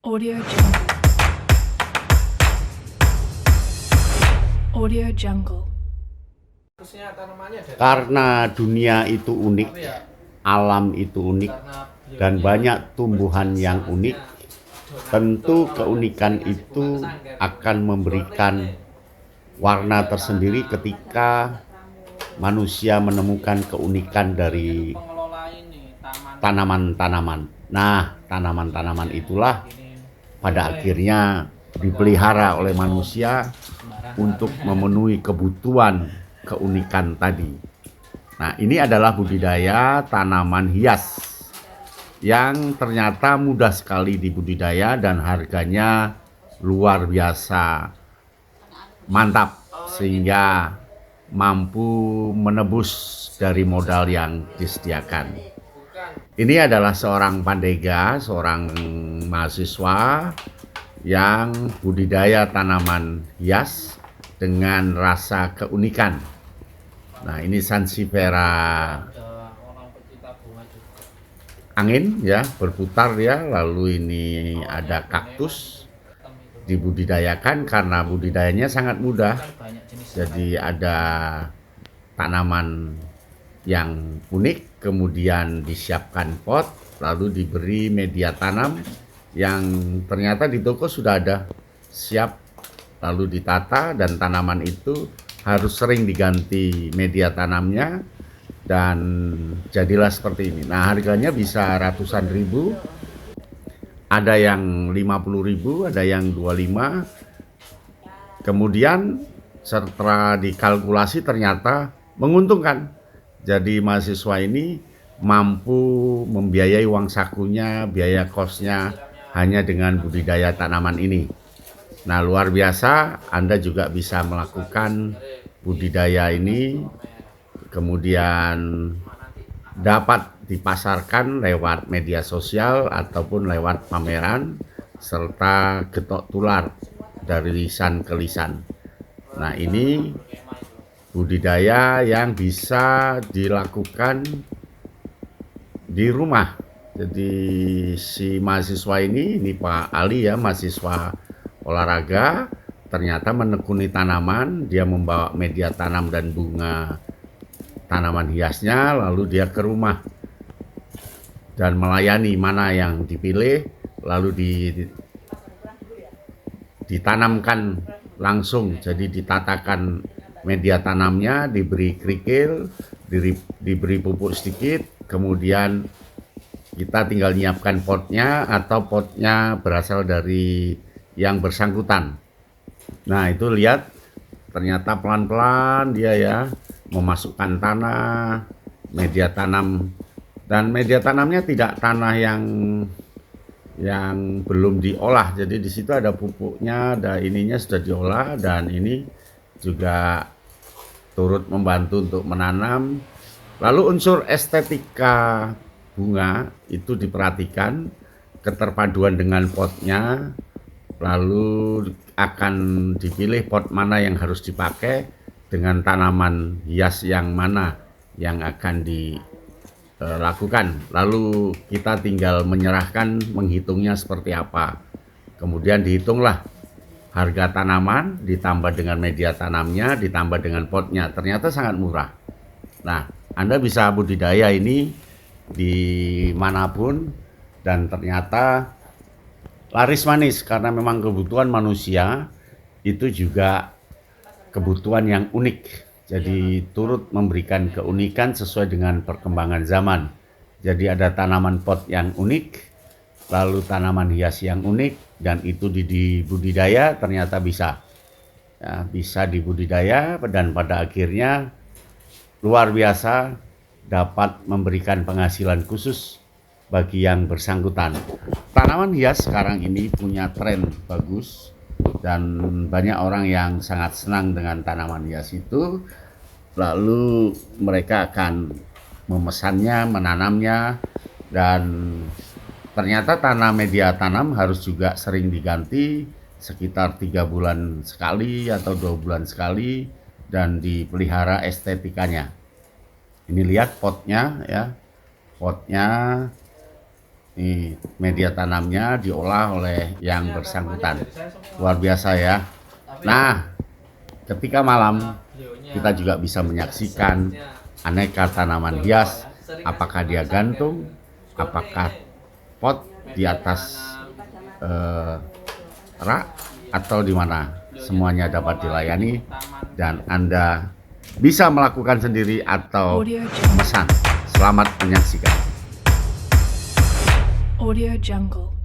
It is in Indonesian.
Audio Jungle. Audio Jungle. Karena dunia itu unik, alam itu unik, dan banyak tumbuhan yang unik, tentu keunikan itu akan memberikan warna tersendiri ketika manusia menemukan keunikan dari tanaman-tanaman. Nah, tanaman-tanaman itulah pada akhirnya dipelihara oleh manusia untuk memenuhi kebutuhan keunikan tadi. Nah, ini adalah budidaya tanaman hias yang ternyata mudah sekali dibudidaya dan harganya luar biasa mantap, sehingga mampu menebus dari modal yang disediakan. Ini adalah seorang pandega, seorang mahasiswa yang budidaya tanaman hias dengan rasa keunikan. Nah, ini Sansevieria angin ya, berputar ya. Lalu ini ada kaktus dibudidayakan karena budidayanya sangat mudah. Jadi ada tanaman yang unik, kemudian disiapkan pot, lalu diberi media tanam yang ternyata di toko sudah ada siap, lalu ditata, dan tanaman itu harus sering diganti media tanamnya dan jadilah seperti ini. Nah, harganya bisa ratusan ribu, ada yang 50.000, ada yang 25. Kemudian setelah dikalkulasi ternyata menguntungkan. Jadi mahasiswa ini mampu membiayai uang sakunya, biaya kosnya hanya dengan budidaya tanaman ini. Nah, luar biasa, Anda juga bisa melakukan budidaya ini, kemudian dapat dipasarkan lewat media sosial ataupun lewat pameran, serta getok tular dari lisan ke lisan. Nah, ini budidaya yang bisa dilakukan di rumah. Jadi si mahasiswa ini Pak Ali ya, mahasiswa olahraga, ternyata menekuni tanaman. Dia membawa media tanam dan bunga tanaman hiasnya, lalu dia ke rumah dan melayani mana yang dipilih, lalu ditanamkan langsung. Jadi ditatakan media tanamnya, diberi kerikil, diberi pupuk sedikit, kemudian kita tinggal nyiapkan potnya, atau potnya berasal dari yang bersangkutan. Nah, itu lihat, ternyata pelan-pelan dia ya memasukkan tanah, media tanam, dan media tanamnya tidak tanah yang belum diolah. Jadi di situ ada pupuknya, ada ininya sudah diolah, dan ini juga turut membantu untuk menanam. Lalu unsur estetika bunga itu diperhatikan, keterpaduan dengan potnya, lalu akan dipilih pot mana yang harus dipakai dengan tanaman hias yang mana yang akan dilakukan. Lalu kita tinggal menyerahkan, menghitungnya seperti apa. Kemudian dihitunglah harga tanaman, ditambah dengan media tanamnya, ditambah dengan potnya. Ternyata sangat murah. Nah, Anda bisa budidaya ini di manapun, dan ternyata laris manis, karena memang kebutuhan manusia itu juga kebutuhan yang unik. Jadi turut memberikan keunikan sesuai dengan perkembangan zaman. Jadi ada tanaman pot yang unik, lalu tanaman hias yang unik, dan itu dibudidaya ternyata bisa ya, bisa dibudidaya, dan pada akhirnya luar biasa dapat memberikan penghasilan khusus bagi yang bersangkutan. Tanaman hias sekarang ini punya tren bagus, dan banyak orang yang sangat senang dengan tanaman hias itu. Lalu mereka akan memesannya, menanamnya, dan ternyata tanah media tanam harus juga sering diganti, sekitar 3 bulan sekali atau 2 bulan sekali, dan dipelihara estetikanya. Ini lihat potnya ya, potnya Nih, media tanamnya diolah oleh yang bersangkutan. Luar biasa ya. Nah, ketika malam kita juga bisa menyaksikan aneka tanaman hias, apakah dia gantung, apakah pot di atas rak atau di mana. Semuanya dapat dilayani dan Anda bisa melakukan sendiri atau pesan. Selamat menyaksikan. Audio Jungle.